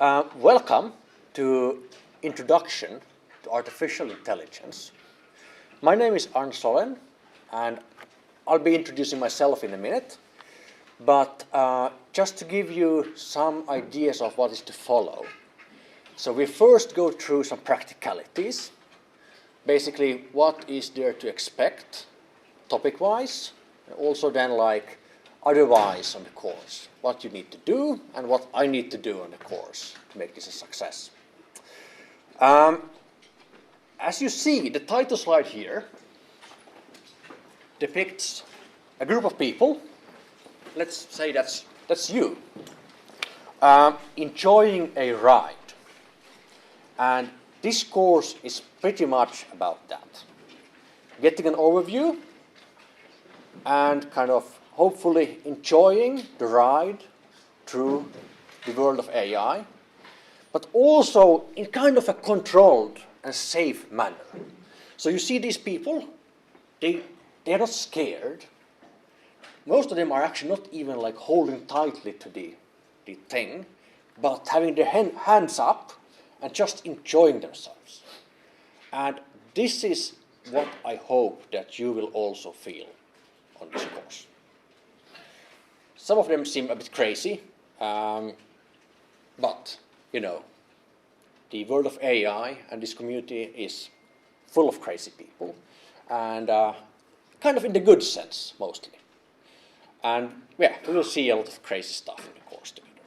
Welcome to Introduction to Artificial Intelligence. My name is Arno Solin, and I'll be introducing myself in a minute. But just to give you some ideas of what is to follow. So we first go through some practicalities. Basically, what is there to expect topic-wise, and also then like otherwise on the course, what you need to do and what I need to do on the course to make this a success. As you see, the title slide here depicts a group of people. Let's say that's you, enjoying a ride. And this course is pretty much about that. Getting an overview and kind of hopefully enjoying the ride through the world of AI, but also in kind of a controlled and safe manner. So you see these people, they're not scared. Most of them are actually not even like holding tightly to the thing, but having their hands up and just enjoying themselves. And this is what I hope that you will also feel on this course. Some of them seem a bit crazy, but you know, the world of AI and this community is full of crazy people, and kind of in the good sense mostly. And yeah, we will see a lot of crazy stuff in the course together.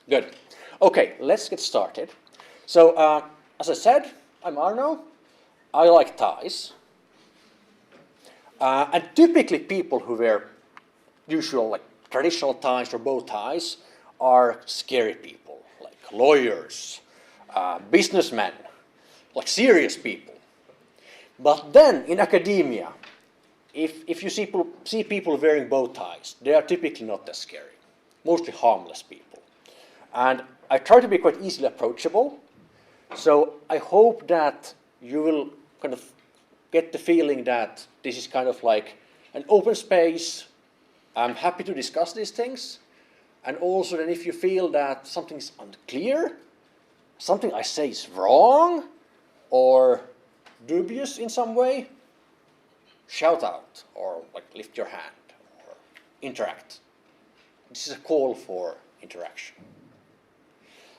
Good. Okay, let's get started. So, as I said, I'm Arno. I like ties. And typically people who wear usual, like traditional ties or bow ties are scary people, like lawyers, businessmen, like serious people. But then in academia, if you see people wearing bow ties, they are typically not as scary, mostly harmless people. And I try to be quite easily approachable, so I hope that you will kind of get the feeling that this is kind of like an open space. I'm happy to discuss these things. And also then if you feel that something is unclear, something I say is wrong or dubious in some way, shout out or like lift your hand or interact. This is a call for interaction.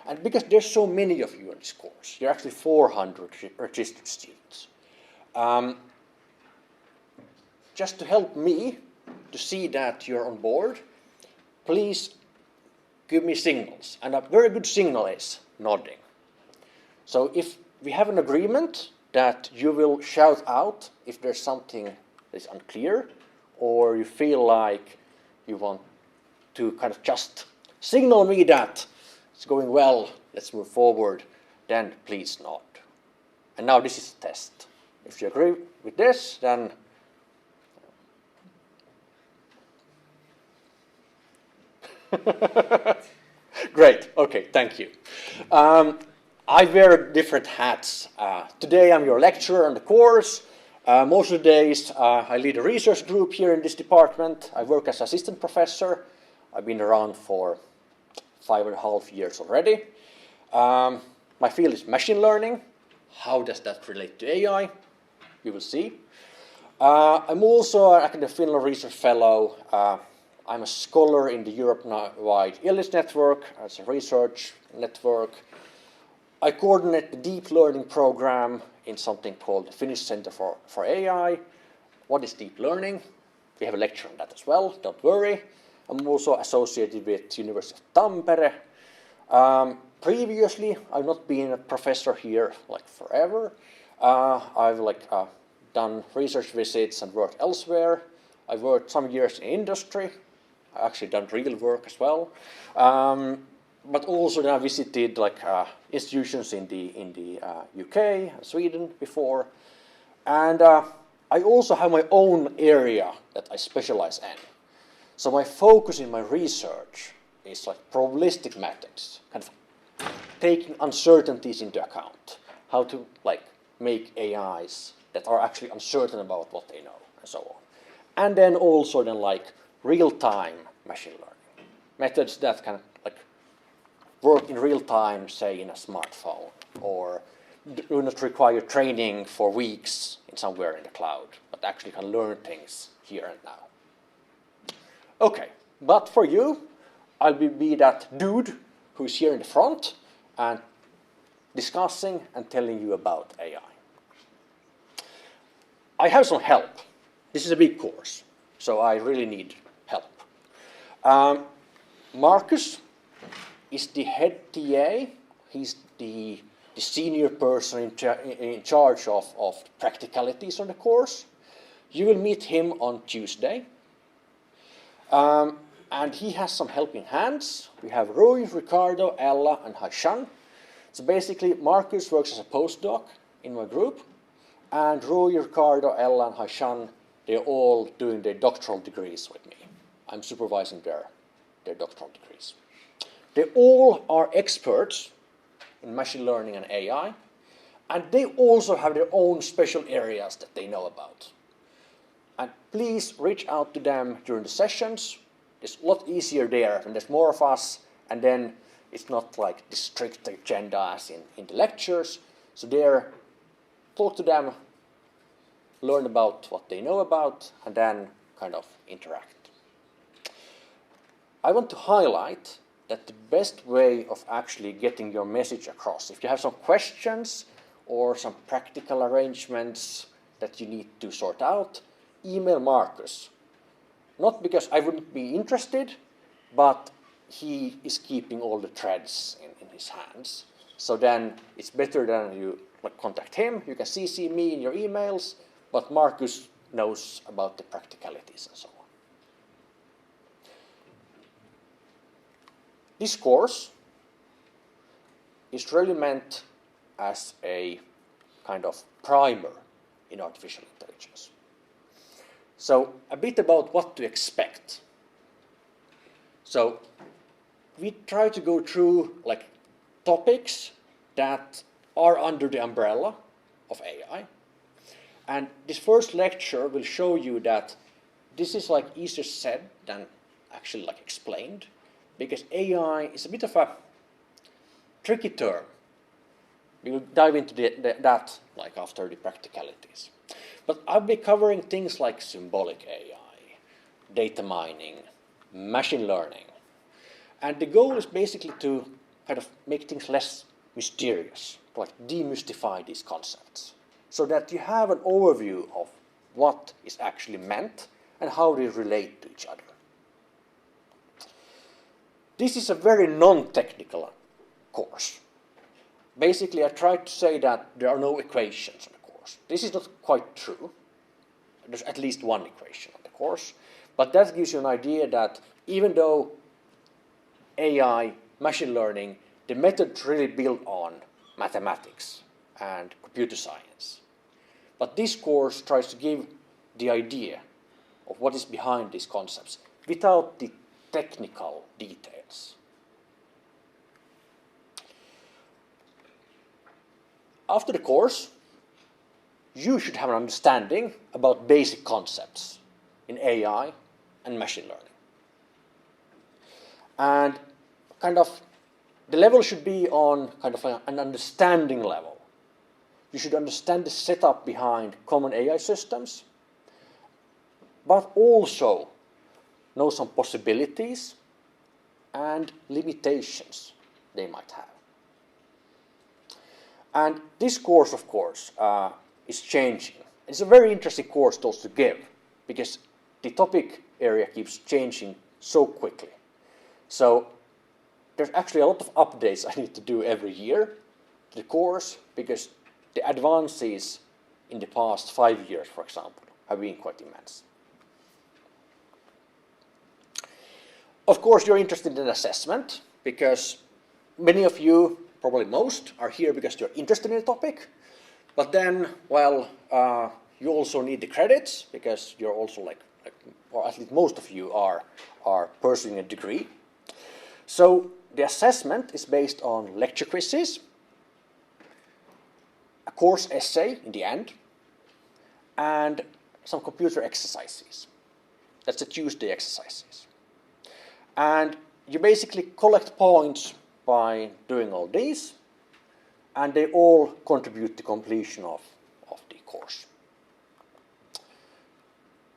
And because there's so many of you in this course, you're actually 400 registered students. Just to help me to see that you're on board, please give me signals. And a very good signal is nodding. So if we have an agreement that you will shout out if there's something that is unclear, or you feel like you want to kind of just signal me that it's going well, let's move forward, then please nod. And now this is a test. If you agree with this, then great, okay, thank you. I wear different hats. Today I'm your lecturer on the course. Most of the days I lead a research group here in this department. I work as assistant professor. I've been around for 5.5 years already. My field is machine learning. How does that relate to AI? You will see. I'm also an academic Finland research fellow. I'm a scholar in the Europe-wide ILLIS network as a research network. I coordinate the deep learning program in something called the Finnish Center for AI. What is deep learning? We have a lecture on that as well, don't worry. I'm also associated with University of Tampere. Previously, I've not been a professor here like forever. I've done research visits and worked elsewhere. I've worked some years in industry. I actually done real work as well. But also then I visited institutions in the UK, Sweden before. And I also have my own area that I specialize in. So my focus in my research is like probabilistic methods, kind of taking uncertainties into account, how to like make AIs that are actually uncertain about what they know, and so on. And then also then like real-time machine learning methods that can like work in real time, say in a smartphone, or do not require training for weeks in somewhere in the cloud, but actually can learn things here and now. Okay, but for you, I'll be that dude who's here in the front and discussing and telling you about AI. I have some help. This is a big course, so I really need help. Marcus is the head TA. He's the senior person in charge of practicalities on the course. You will meet him on Tuesday. And he has some helping hands. We have Rui, Ricardo, Ella, and Haishan. So basically, Marcus works as a postdoc in my group, and Rui, Ricardo, Ella, and Haishan, they're all doing their doctoral degrees with me. I'm supervising their doctoral degrees. They all are experts in machine learning and AI, and they also have their own special areas that they know about. And please reach out to them during the sessions. It's a lot easier there, and there's more of us, and then it's not like the strict agenda as in the lectures. So there, talk to them, learn about what they know about, and then kind of interact. I want to highlight that the best way of actually getting your message across, if you have some questions or some practical arrangements that you need to sort out, email Marcus. Not because I wouldn't be interested, but he is keeping all the threads in his hands. So then it's better than you contact him. You can CC me in your emails, but Marcus knows about the practicalities and so on. This course is really meant as a kind of primer in artificial intelligence. So a bit about what to expect. So we try to go through topics that are under the umbrella of AI. And this first lecture will show you that this is easier said than actually explained, because AI is a bit of a tricky term. We will dive into that after the practicalities. But I'll be covering things like symbolic AI, data mining, machine learning. And the goal is basically to kind of make things less mysterious, to demystify these concepts, so that you have an overview of what is actually meant and how they relate to each other. This is a very non-technical course. Basically, I tried to say that there are no equations on the course. This is not quite true. There's at least one equation on the course. But that gives you an idea that even though AI, machine learning, the methods really build on mathematics and computer science. But this course tries to give the idea of what is behind these concepts without the technical details. After the course, you should have an understanding about basic concepts in AI and machine learning. And the level should be on an understanding level. You should understand the setup behind common AI systems, but also know some possibilities and limitations they might have. And this course, of course, is changing. It's a very interesting course to also give, because the topic area keeps changing so quickly. So there's actually a lot of updates I need to do every year to the course, because the advances in the past 5 years, for example, have been quite immense. Of course, you're interested in assessment, because many of you, probably most, are here because you're interested in the topic. But then, well, you also need the credits, because you're also or at least most of you are pursuing a degree. So the assessment is based on lecture quizzes, a course essay in the end, and some computer exercises. That's the Tuesday exercises. And you basically collect points by doing all these, and they all contribute to completion of the course.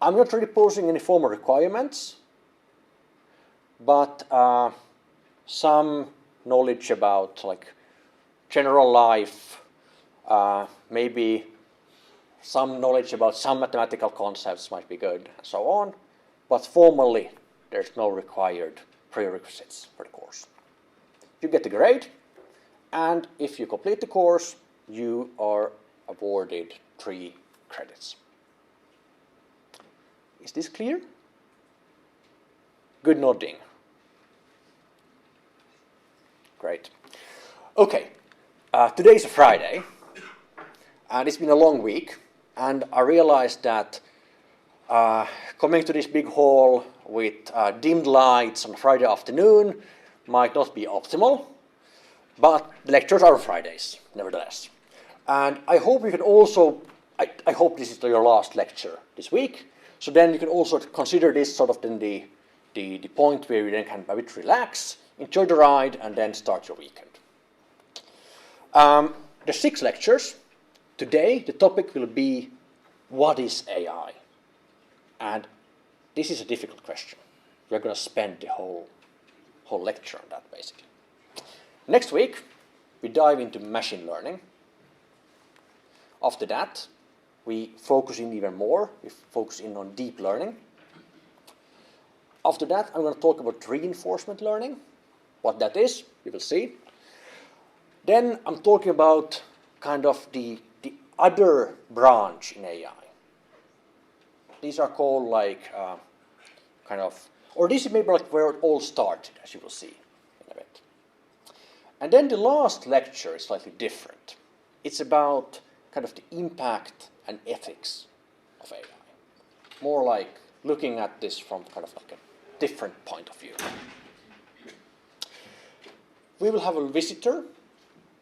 I'm not really posing any formal requirements, but some knowledge about like general life, maybe some knowledge about some mathematical concepts might be good, and so on. But formally, there's no required prerequisites for the course. You get the grade, and if you complete the course, you are awarded 3 credits. Is this clear? Good nodding. Great. Okay, today is a Friday, and it's been a long week, and I realized that coming to this big hall with dimmed lights on a Friday afternoon might not be optimal, but the lectures are on Fridays, nevertheless. And I hope you can also, I hope this is your last lecture this week, so then you can also consider this sort of then the point where you then can a bit relax, enjoy the ride, and then start your weekend. There's 6 lectures. Today, the topic will be, what is AI? And this is a difficult question. We're going to spend the whole lecture on that, basically. Next week, we dive into machine learning. After that, we focus in even more. We focus in on deep learning. After that, I'm going to talk about reinforcement learning. What that is, you will see. Then I'm talking about kind of the other branch in AI. These are called like kind of, or this is maybe like where it all started, as you will see in a bit. And then the last lecture is slightly different. It's about kind of the impact and ethics of AI. More like looking at this from kind of like a different point of view. We will have a visitor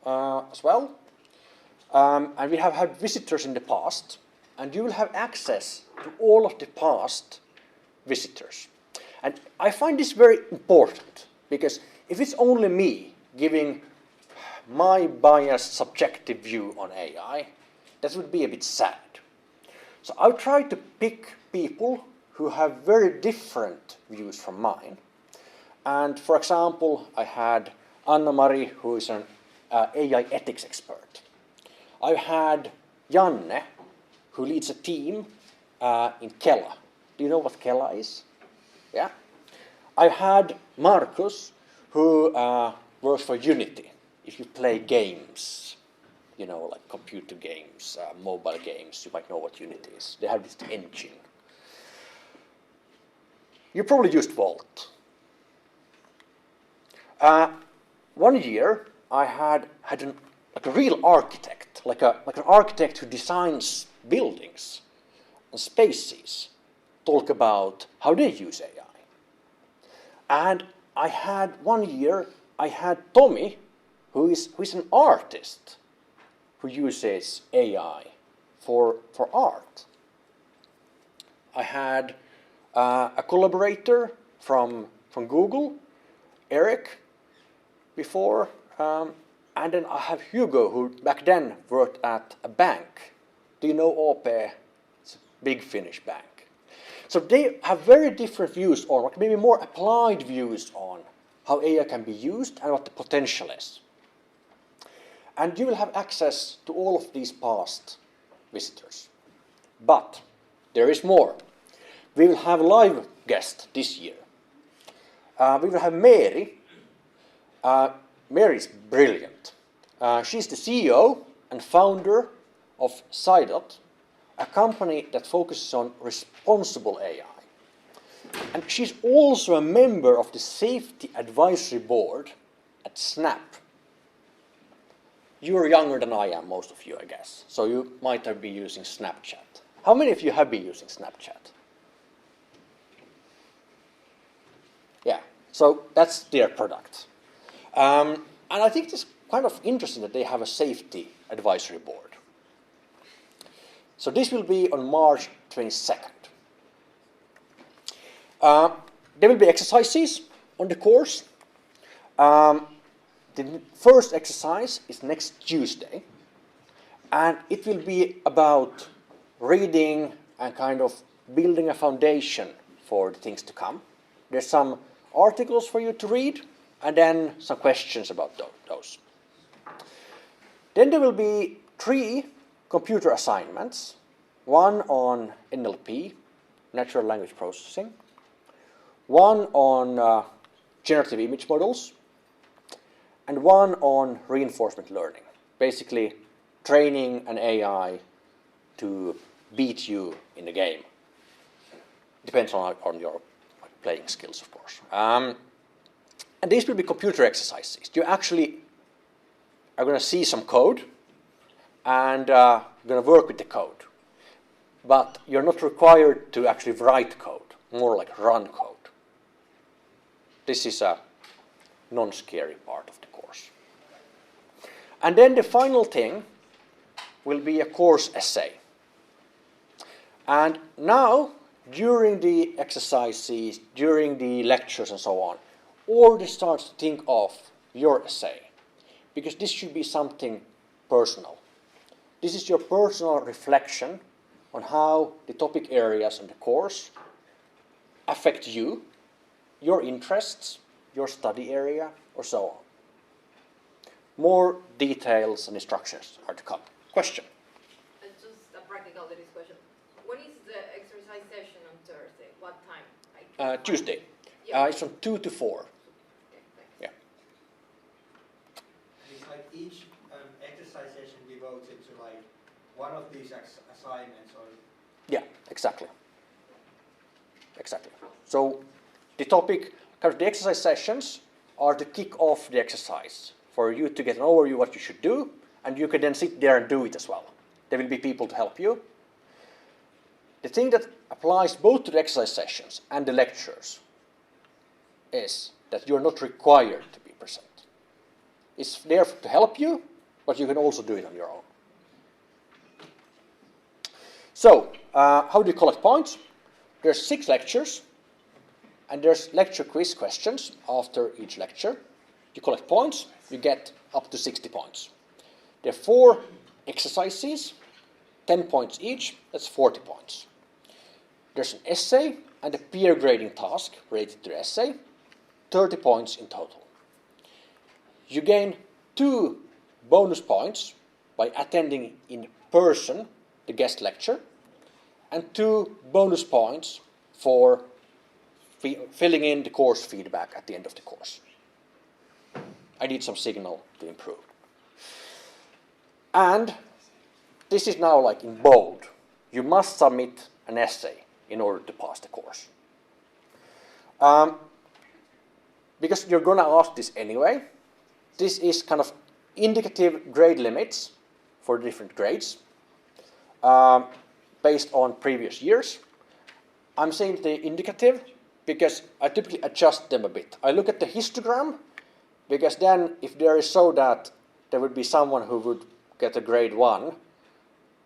as well. And we have had visitors in the past, and you will have access to all of the past visitors. And I find this very important, because if it's only me giving my biased subjective view on AI, that would be a bit sad. So I'll try to pick people who have very different views from mine. And for example, I had Anna-Mari, who is an AI ethics expert. I've had Janne, who leads a team in Kela. Do you know what Kela is? Yeah. I've had Markus, who works for Unity. If you play games, you know, like computer games, mobile games, you might know what Unity is. They have this engine. You probably used Vault. 1 year, I had like a real architect, like an architect who designs buildings and spaces, talk about how they use AI. And I had 1 year, I had Tommy, who is an artist, who uses AI for art. I had a collaborator from Google, Eric, before, and then I have Hugo, who back then worked at a bank. Do you know OP? It's a big Finnish bank. So they have very different views, or maybe more applied views on how AI can be used and what the potential is. And you will have access to all of these past visitors. But there is more. We will have a live guest this year. We will have Mary. Mary is brilliant. She's the CEO and founder of Sidot, a company that focuses on responsible AI. And she's also a member of the Safety Advisory Board at Snap. You're younger than I am, most of you, I guess. So you might have been using Snapchat. How many of you have been using Snapchat? Yeah, so that's their product. And I think it's kind of interesting that they have a safety advisory board. So this will be on March 22nd. There will be exercises on the course. The first exercise is next Tuesday, and it will be about reading and kind of building a foundation for the things to come. There's some articles for you to read, and then some questions about those. Then there will be 3 computer assignments, one on NLP, natural language processing, one on generative image models, and one on reinforcement learning, basically training an AI to beat you in the game. Depends on your playing skills, of course. And these will be computer exercises. You actually are going to see some code, and you're going to work with the code. But you're not required to actually write code, more like run code. This is a non-scary part of the course. And then the final thing will be a course essay. And now, during the exercises, during the lectures and so on, already start to think of your essay. Because this should be something personal. This is your personal reflection on how the topic areas in the course affect you, your interests, your study area, or so on. More details and instructions are to come. Question? Just a practicalities question. When is the exercise session on Thursday? What time? Tuesday. Yeah. It's from 2 to 4. Okay, Yeah. It's like each exercise session devoted to like one of these assignments, or? Yeah, exactly. Exactly. So the topic, kind of the exercise sessions are to kick off the exercise for you to get an overview of what you should do, and you can then sit there and do it as well. There will be people to help you. The thing that applies both to the exercise sessions and the lectures is that you're not required to be present. It's there to help you, but you can also do it on your own. So, how do you collect points? There's 6 lectures, and there's lecture quiz questions after each lecture. You collect points, you get up to 60 points. There are 4 exercises, 10 points each, that's 40 points. There's an essay and a peer grading task related to the essay, 30 points in total. You gain 2 bonus points by attending in person the guest lecture, and 2 bonus points for filling in the course feedback at the end of the course. I need some signal to improve. And this is now like in bold. You must submit an essay in order to pass the course. Because you're going to ask this anyway, this is kind of indicative grade limits for different grades based on previous years. I'm saying the indicative because I typically adjust them a bit. I look at the histogram, because then if there is so that there would be someone who would get a grade 1,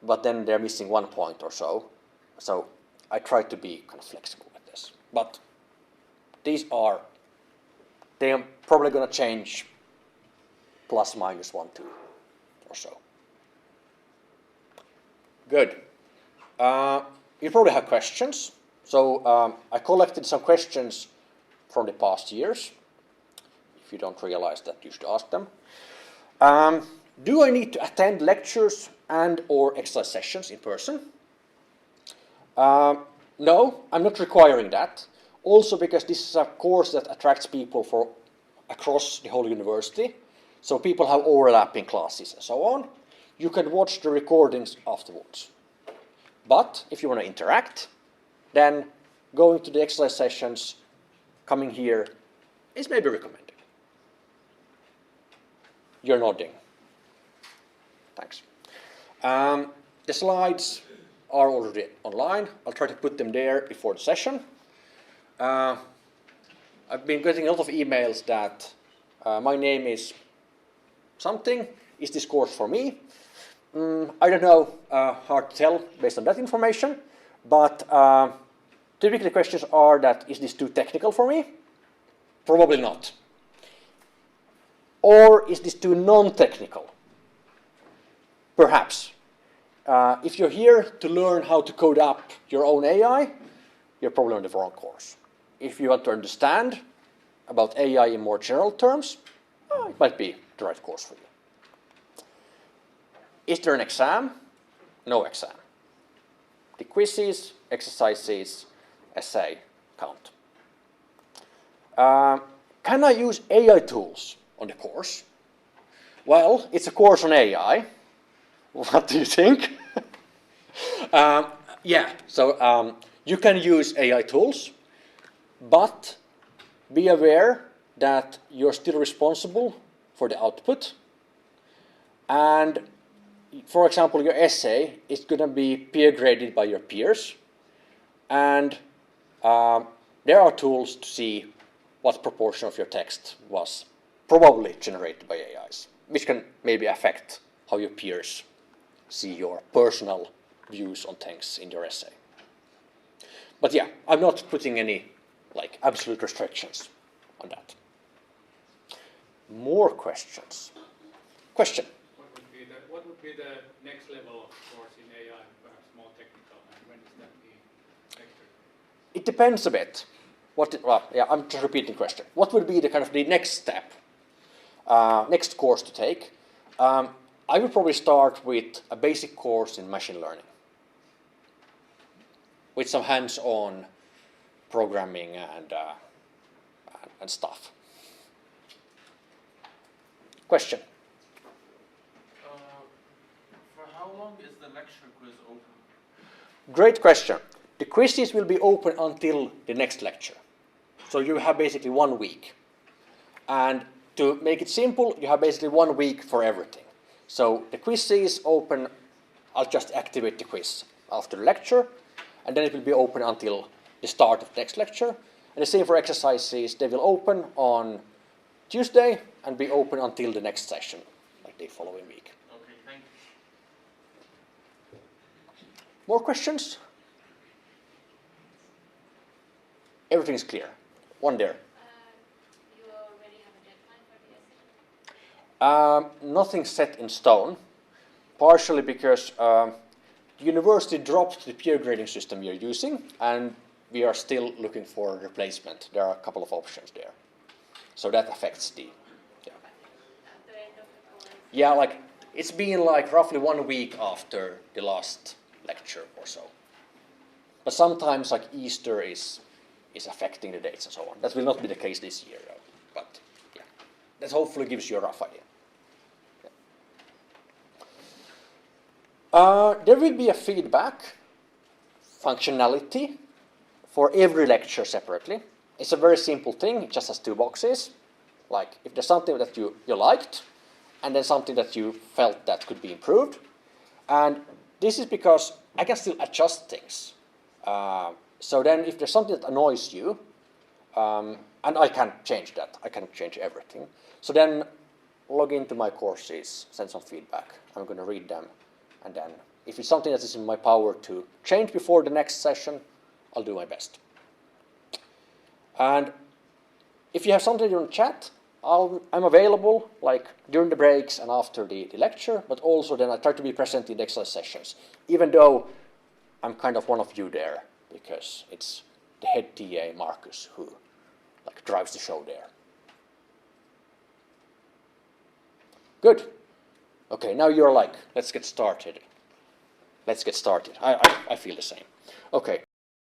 but then they're missing 1 point or so. So I try to be kind of flexible with this. But they're probably going to change plus minus 1, 2 or so. Good. You probably have questions. So I collected some questions from the past years. If you don't realize that, you should ask them. Do I need to attend lectures and or exercise sessions in person? No, I'm not requiring that. Also because this is a course that attracts people across the whole university. So people have overlapping classes and so on. You can watch the recordings afterwards. But if you want to interact, then going to the exercise sessions, coming here, is maybe recommended. You're nodding. Thanks. The slides are already online. I'll try to put them there before the session. I've been getting a lot of emails that my name is something. Is this course for me? I don't know, hard to tell based on that information. But typically the questions are that, is this too technical for me? Probably not. Or is this too non-technical? Perhaps. If you're here to learn how to code up your own AI, you're probably on the wrong course. If you want to understand about AI in more general terms, it might be the right course for you. Is there an exam? No exam. The quizzes, exercises, essay count. Can I use AI tools on the course? Well, it's a course on AI. What do you think? Yeah, so you can use AI tools, but be aware that you're still responsible for the output. And for example, your essay is going to be peer graded by your peers. And there are tools to see what proportion of your text was probably generated by AIs, which can maybe affect how your peers see your personal views on things in your essay. But yeah, I'm not putting any absolute restrictions on that. More questions? Question? What would be the next level of course in AI, perhaps more technical, and when is that the lecture? It depends a bit. I'm just repeating the question. What would be the next step, next course to take? I would probably start with a basic course in machine learning, with some hands-on programming and stuff. Question? For how long is the lecture quiz open? Great question. The quizzes will be open until the next lecture. So you have basically 1 week. And to make it simple, you have basically 1 week for everything. So the quiz is open. I'll just activate the quiz after the lecture, and then it will be open until the start of the next lecture. And the same for exercises. They will open on Tuesday and be open until the next session, like the following week. Okay, thank you. More questions? Everything is clear. One there. You already have a deadline for the essay? Nothing set in stone, partially because the university dropped the peer grading system we are using, and we are still looking for a replacement. There are a couple of options there. So that affects the... At the end of the course? Yeah, it's been roughly 1 week after the last lecture or so. But sometimes Easter is affecting the dates and so on. That will not be the case this year, though. But yeah, that hopefully gives you a rough idea. Yeah. There will be a feedback functionality for every lecture separately. It's a very simple thing. It just has 2 boxes. If there's something that you liked, and then something that you felt that could be improved. And this is because I can still adjust things. So then if there's something that annoys you, and I can't change that. I can't change everything. So then log into my courses, send some feedback. I'm going to read them. And then if it's something that is in my power to change before the next session, I'll do my best. And if you have something you want to chat, I'm available during the breaks and after the lecture, but also then I try to be present in the exercise sessions, even though I'm kind of one of you there, because it's the head TA, Marcus, who drives the show there. Good. Okay, now you're let's get started. Let's get started. I feel the same. Okay.